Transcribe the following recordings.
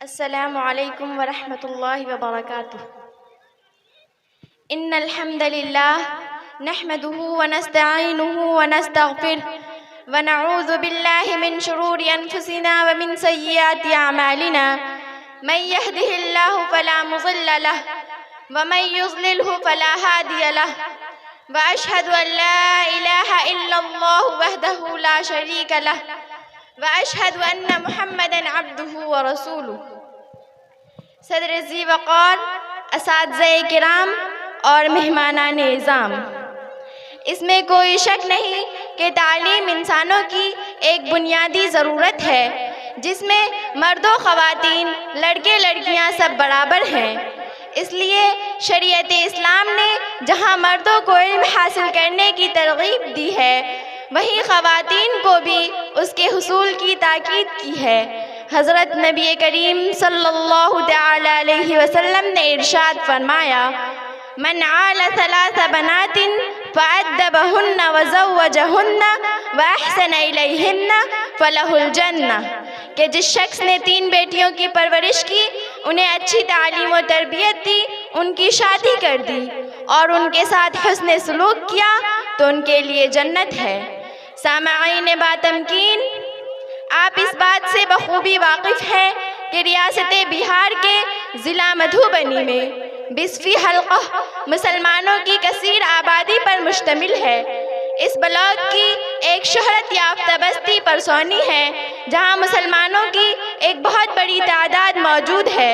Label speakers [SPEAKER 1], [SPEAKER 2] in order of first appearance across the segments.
[SPEAKER 1] السلام علیکم ورحمۃ اللہ وبرکاتہ۔ ان الحمد للہ نحمده ونستعینه ونستغفره ونعوذ باللہ من شرور انفسنا ومن سیئات اعمالنا من يهده الله فلا مضل له ومن يضلله فلا هادي له واشهد ان لا اله الا الله وحده لا شريك له واشهد ان محمدا عبده ورسوله۔ صدر ذی وقار، اساتذہ کرام اور مہمانان اعظام، اس میں کوئی شک نہیں کہ تعلیم انسانوں کی ایک بنیادی ضرورت ہے جس میں مرد و خواتین، لڑکے لڑکیاں سب برابر ہیں۔ اس لیے شریعت اسلام نے جہاں مردوں کو علم حاصل کرنے کی ترغیب دی ہے، وہیں خواتین کو بھی اس کے حصول کی تاکید کی ہے۔ حضرت نبی کریم صلی اللہ تعالی علیہ وسلم نے ارشاد فرمایا، من عال ثلاث بنات فأدبهن وزوجهن وأحسن إليهن فله الجنہ، کہ جس شخص نے 3 بیٹیوں کی پرورش کی، انہیں اچھی تعلیم و تربیت دی، ان کی شادی کر دی اور ان کے ساتھ حسن سلوک کیا تو ان کے لیے جنت ہے۔ سامعین باتمکین، آپ اس بات سے بخوبی واقف ہیں کہ ریاست بہار کے ضلع مدھوبنی میں 20ویں حلقہ مسلمانوں کی کثیر آبادی پر مشتمل ہے۔ اس بلاک کی ایک شہرت یافتہ بستی پرسونی ہے جہاں مسلمانوں کی ایک بہت بڑی تعداد موجود ہے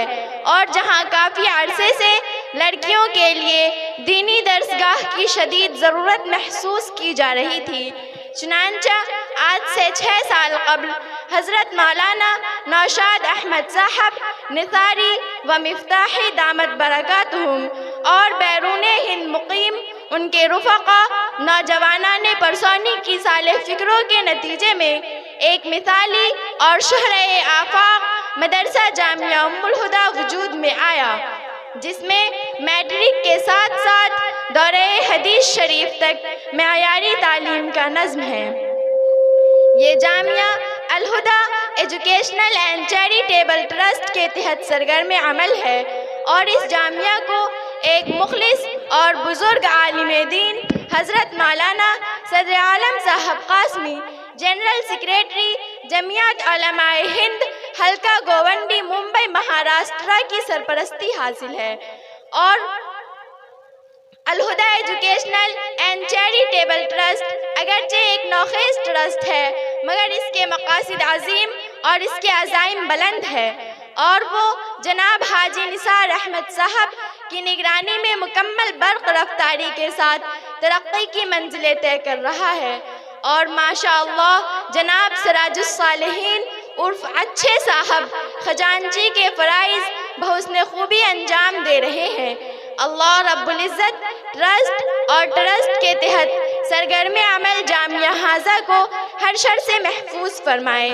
[SPEAKER 1] اور جہاں کافی عرصے سے لڑکیوں کے لیے دینی درسگاہ کی شدید ضرورت محسوس کی جا رہی تھی۔ چنانچہ آج سے 6 سال قبل حضرت مولانا نوشاد احمد صاحب نثاری و مفتاحی دامت برکاتہم اور بیرون ہند مقیم ان کے رفقا نوجوانان پرسونی کی صالح فکروں کے نتیجے میں ایک مثالی اور شہرہ آفاق مدرسہ جامعہ ام الہدیٰ وجود میں آیا، جس میں میٹرک کے ساتھ ساتھ دورہ حدیث شریف تک معیاری تعلیم کا نظم ہے۔ یہ Jamia Alhuda educational and charitable trust کے تحت سرگرم عمل ہے اور اس جامعہ کو ایک مخلص اور بزرگ عالم دین حضرت مولانا صدر عالم صاحب قاسمی، جنرل سیکریٹری جمعیت علماء ہند حلقہ گوونڈی، ممبئی، مہاراشٹرا کی سرپرستی حاصل ہے۔ اور ul Huda educational and charitable trust اگرچہ ایک نوخیز ٹرسٹ ہے مگر اس کے مقاصد عظیم اور اس کے عزائم بلند ہے، اور وہ جناب حاجی نثار احمد صاحب کی نگرانی میں مکمل برق رفتاری کے ساتھ ترقی کی منزلیں طے کر رہا ہے۔ اور ماشاءاللہ جناب سراج الصالحین عرف اچھے صاحب خجانچی کے فرائض بحسن خوبی انجام دے رہے ہیں۔ اللہ رب العزت ٹرسٹ اور ٹرسٹ کے تحت سرگرم عمل جامعہ ہاذا کو ہر شر سے محفوظ فرمائے۔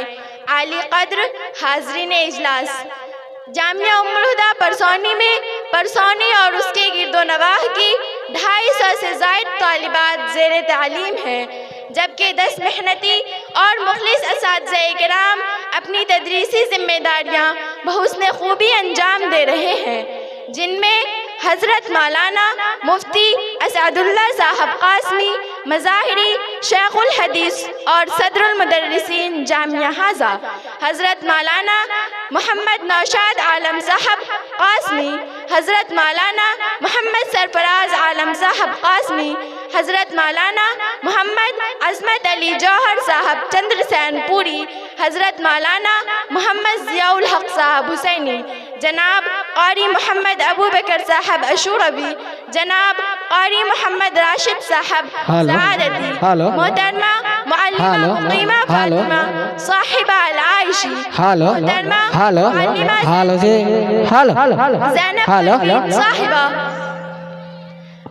[SPEAKER 1] عالی قدر حاضرین اجلاس، جامعہ ام الہدیٰ پرسونی میں پرسونی اور اس کے گرد و نواح کی 250 سے زائد طالبات زیر تعلیم ہیں، جبکہ 10 محنتی اور مخلص اساتذہ کرام اپنی تدریسی ذمہ داریاں بحسن خوبی انجام دے رہے ہیں، جن میں حضرت مولانا مفتی اسعد اللہ صاحب قاسمی مظاہری شیخ الحدیث اور صدر المدرسین جامعہ ہاذا، حضرت مولانا محمد نوشاد عالم صاحب قاسمی، حضرت مولانا محمد سرفراز عالم صاحب قاسمی، حضرت مولانا محمد عظمت علی جوہر صاحب چندر سین پوری، حضرت مولانا محمد ضیاء الحق صاحب حسینی، جناب قاری محمد ابو بکر صاحب اشوروی، جناب قاری محمد راشد صاحب سعادتی، محترمہ معلمہ مقیمہ فاطمہ صاحبہ العائشی، محترمہ معلمہ زینب صاحبہ۔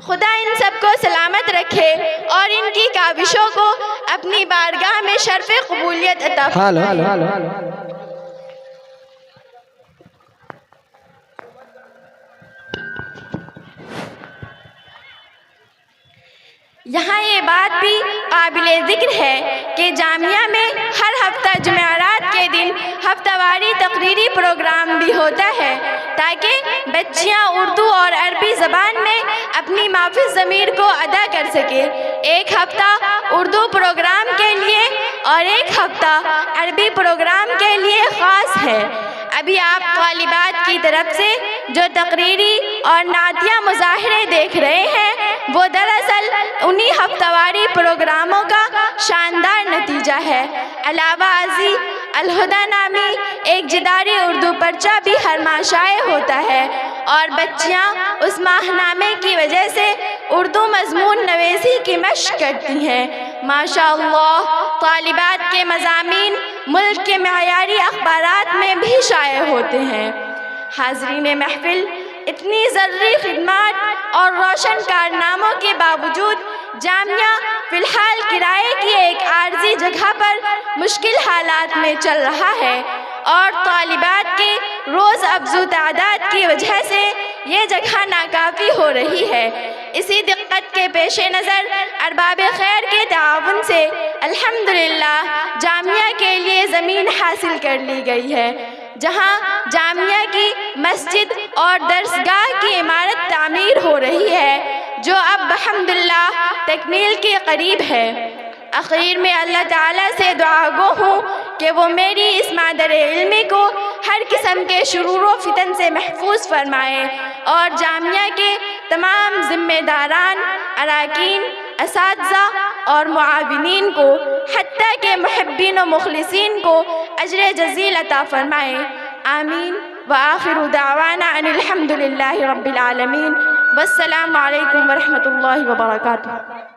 [SPEAKER 1] خدا ان سب کو سلامت رکھے اور ان کی کاوشوں کو اپنی بارگاہ میں شرف قبولیت عطا فرمائے۔ یہاں یہ بات بھی قابل ذکر ہے کہ جامعہ میں ہر ہفتہ جمعرات کے دن ہفتہ واری تقریری پروگرام بھی بچیاں اردو اور عربی زبان میں اپنی مافی ضمیر کو ادا کر سکیں۔ ایک ہفتہ اردو پروگرام کے لیے اور ایک ہفتہ عربی پروگرام کے لیے خاص ہے۔ ابھی آپ طالبات کی طرف سے جو تقریری اور نعتیہ مظاہرے دیکھ رہے ہیں وہ دراصل انہی ہفتہ واری پروگراموں کا شاندار نتیجہ ہے۔ علاوہ ازیں الہدیٰ نامی ایک جداری اردو پرچہ بھی ہر ماہ شائع ہوتا ہے اور بچیاں اس ماہنامے کی وجہ سے اردو مضمون نویسی کی مشق کرتی ہیں۔ ماشاءاللہ طالبات کے مضامین ملک کے معیاری اخبارات میں بھی شائع ہوتے ہیں۔ حاضرین محفل، اتنی ضروری خدمات اور روشن کارناموں کے باوجود جامعہ فی الحال کرائے کی ایک عارضی جگہ پر مشکل حالات میں چل رہا ہے اور طالبات کے روز افزوں تعداد کی وجہ سے یہ جگہ ناکافی ہو رہی ہے۔ اسی دقت کے پیش نظر ارباب خیر کے تعاون سے الحمدللہ جامعہ کے لیے زمین حاصل کر لی گئی ہے، جہاں جامعہ کی مسجد اور درسگاہ کی عمارت تعمیر ہو رہی ہے جو اب الحمدللہ تکمیل کے قریب ہے۔ آخر میں اللہ تعالیٰ سے دعا گو ہوں کہ وہ میری اس مادر علمی کو ہر قسم کے شرور و فتن سے محفوظ فرمائے اور جامعہ کے تمام ذمہ داران، اراکین، اساتذہ اور معاونین کو حتیٰ کہ محبین و مخلصین کو اجر جزیل عطا فرمائے۔ آمین۔ وآخر دعوانا ان الحمد للہ رب العالمین۔ والسلام علیکم ورحمۃ اللہ وبرکاتہ۔